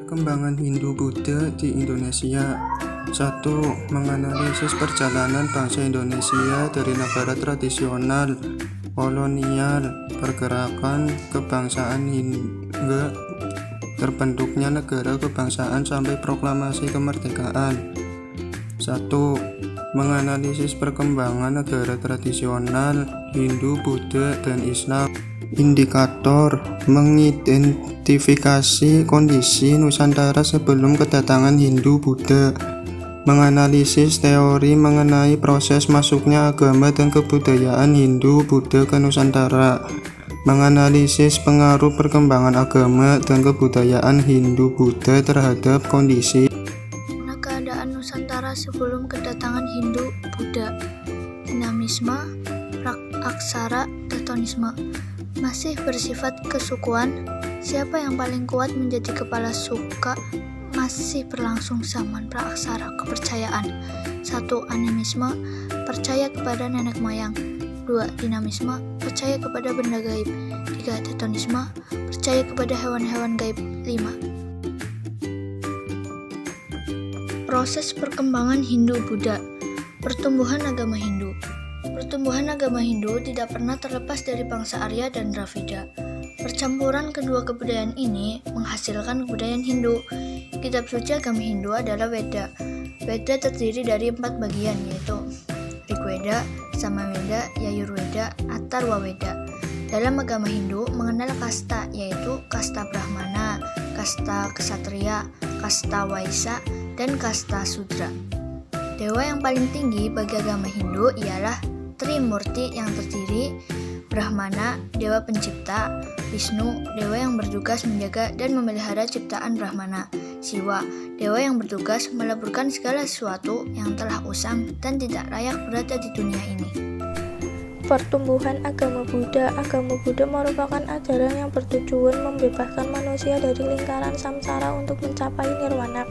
Perkembangan Hindu-Buddha di Indonesia. 1. Menganalisis perjalanan bangsa Indonesia dari negara tradisional, kolonial, pergerakan kebangsaan hingga terbentuknya negara kebangsaan sampai proklamasi kemerdekaan. 1. Menganalisis perkembangan negara tradisional Hindu, Buddha, dan Islam. Indikator mengidentifikasi kondisi Nusantara sebelum kedatangan Hindu, Buddha. Menganalisis teori mengenai proses masuknya agama dan kebudayaan Hindu, Buddha ke Nusantara. Menganalisis pengaruh perkembangan agama dan kebudayaan Hindu, Buddha terhadap kondisi keadaan Nusantara sebelum kedatangan Hindu, Buddha. Dinamisme, praksara, tetonisme masih bersifat kesukuan. Siapa yang paling kuat menjadi kepala suku masih berlangsung zaman praaksara kepercayaan. 1. Animisme, percaya kepada nenek moyang. 2. Dinamisme, percaya kepada benda gaib. 3. Tetonisme, percaya kepada hewan-hewan gaib. 5. Proses perkembangan Hindu-Buddha. Pertumbuhan agama Hindu. Pertumbuhan agama Hindu tidak pernah terlepas dari bangsa Arya dan Dravida. Percampuran kedua kebudayaan ini menghasilkan kebudayaan Hindu. Kitab suci agama Hindu adalah Weda. Weda terdiri dari 4 bagian, yaitu Rigveda, Samaveda, Yajurveda, Atharvaveda. Dalam agama Hindu mengenal kasta, yaitu kasta Brahmana, kasta Ksatria, kasta Waisya, dan kasta Sudra. Dewa yang paling tinggi bagi agama Hindu ialah Trimurti yang terdiri Brahmana, dewa pencipta, Wisnu, dewa yang bertugas menjaga dan memelihara ciptaan Brahmana, Siwa, dewa yang bertugas meleburkan segala sesuatu yang telah usang dan tidak layak berada di dunia ini. Pertumbuhan agama Buddha. Agama Buddha merupakan ajaran yang bertujuan membebaskan manusia dari lingkaran samsara untuk mencapai nirwana.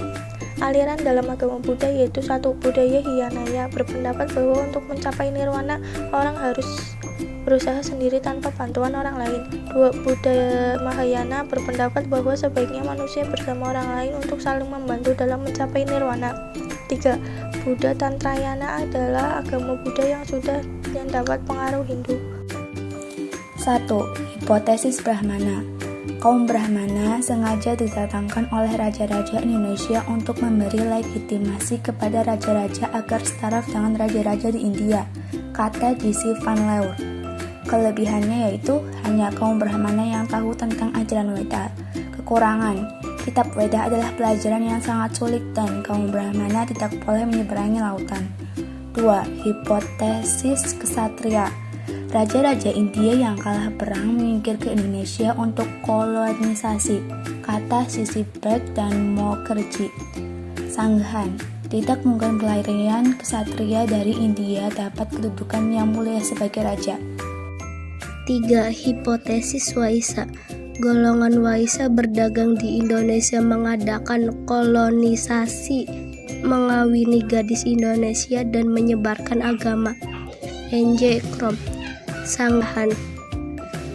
Aliran dalam agama Buddha yaitu 1. Budaya Hinayana berpendapat bahwa untuk mencapai nirwana orang harus berusaha sendiri tanpa bantuan orang lain. 2. Budaya Mahayana berpendapat bahwa sebaiknya manusia bersama orang lain untuk saling membantu dalam mencapai nirwana. 3. Buddha Tantrayana adalah agama Buddha yang dapat pengaruh Hindu. 1. Hipotesis Brahmana. Kaum Brahmana sengaja didatangkan oleh raja-raja Indonesia untuk memberi legitimasi kepada raja-raja agar setara dengan raja-raja di India, kata D.C. Van Leur. Kelebihannya yaitu hanya kaum Brahmana yang tahu tentang ajaran Weda. Kekurangan, kitab Weda adalah pelajaran yang sangat sulit dan kaum Brahmana tidak boleh menyeberangi lautan. 2. Hipotesis Ksatria. Raja-raja India yang kalah perang menyingkir ke Indonesia untuk kolonisasi, kata Sisibek dan Mukherjee. Sanggahan, tidak mungkin pelarian ksatria dari India dapat kedudukan yang mulia sebagai raja. 3. Hipotesis Waisya. Golongan Waisya berdagang di Indonesia mengadakan kolonisasi, mengawini gadis Indonesia dan menyebarkan agama. N.J. Krom. Sanggahan,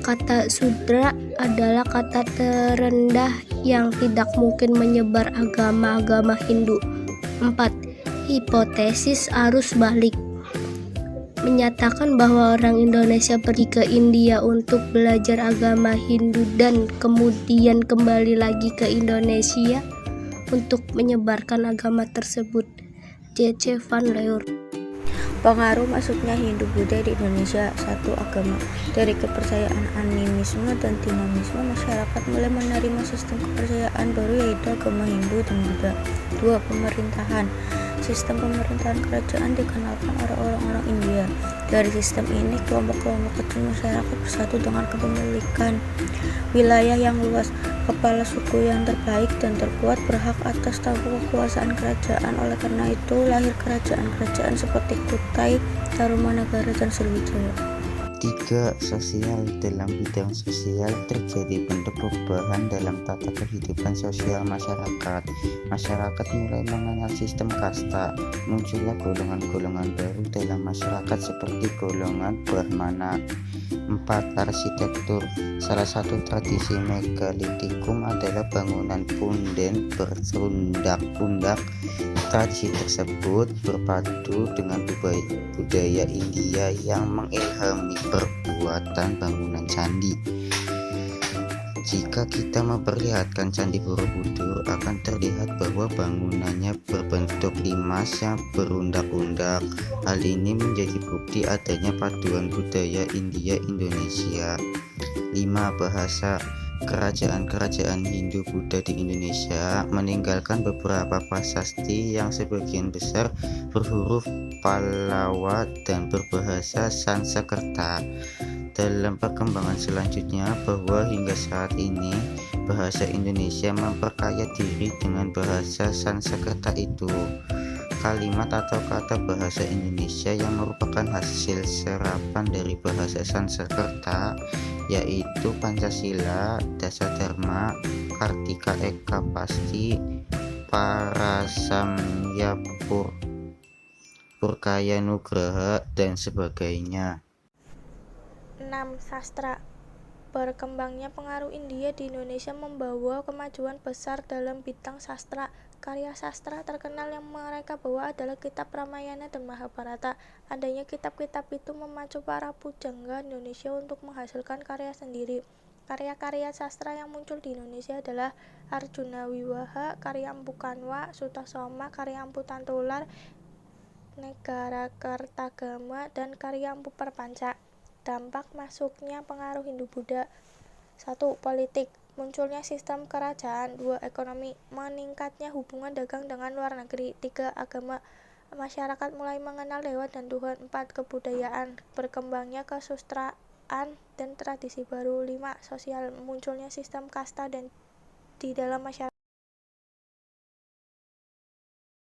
kata Sudra adalah kata terendah yang tidak mungkin menyebar agama-agama Hindu. 4. Hipotesis arus balik. Menyatakan bahwa orang Indonesia pergi ke India untuk belajar agama Hindu dan kemudian kembali lagi ke Indonesia untuk menyebarkan agama tersebut. D.C. Van Leur. Pengaruh masuknya Hindu-Buddha di Indonesia. 1. Agama. Dari kepercayaan animisme dan dinamisme, masyarakat mulai menerima sistem kepercayaan baru yaitu agama Hindu dan Buddha. 2. Pemerintahan. Sistem pemerintahan kerajaan dikenalkan oleh orang-orang India. Dari sistem ini, kelompok-kelompok kecil masyarakat bersatu dengan kepemilikan wilayah yang luas. Kepala suku yang terbaik dan terkuat berhak atas tampuk kekuasaan kerajaan. Oleh karena itu, lahir kerajaan-kerajaan seperti Kutai, Tarumanagara, dan Sriwijaya. 3. Sosial. Dalam bidang sosial terjadi bentuk perubahan dalam tata kehidupan sosial masyarakat. Masyarakat mulai mengenal sistem kasta. Munculnya golongan-golongan baru dalam masyarakat seperti golongan Brahmana. 4. Arsitektur. Salah satu tradisi megalitikum adalah bangunan punden berpundak-pundak. Tradisi tersebut berpadu dengan budaya India yang mengilhami perbuatan bangunan candi. Jika kita memperlihatkan Candi Borobudur, akan terlihat bahwa bangunannya berbentuk limas yang berundak-undak. Hal ini menjadi bukti adanya paduan budaya India-Indonesia. 5. Bahasa. Kerajaan-kerajaan Hindu-Buddha di Indonesia meninggalkan beberapa prasasti yang sebagian besar berhuruf Pallawa dan berbahasa Sanskerta. Dalam perkembangan selanjutnya, bahwa hingga saat ini bahasa Indonesia memperkaya diri dengan bahasa Sanskerta itu. Kalimat atau kata bahasa Indonesia yang merupakan hasil serapan dari bahasa Sanskerta yaitu Pancasila, Dasadharma, Kartika Eka Pasti, Parasamya Purkaya Nugraha, dan sebagainya. 6. Sastra. Berkembangnya pengaruh India di Indonesia membawa kemajuan besar dalam bidang sastra. Karya sastra terkenal yang mereka bawa adalah kitab Ramayana dan Mahabharata. Adanya kitab-kitab itu memacu para pujangga Indonesia untuk menghasilkan karya sendiri. Karya-karya sastra yang muncul di Indonesia adalah Arjuna Wiwaha, karya Empu Kanwa, Sutasoma, karya Empu Tantular, Negara Kertagama, dan karya Empu Perpanca. Dampak masuknya pengaruh Hindu-Buddha. 1. Politik. Munculnya sistem kerajaan. 2. Ekonomi. Meningkatnya hubungan dagang dengan luar negeri. 3. Agama. Masyarakat mulai mengenal dewa dan Tuhan. 4. Kebudayaan. Berkembangnya kesusastraan dan tradisi baru. 5. Sosial. Munculnya sistem kasta dan di dalam masyarakat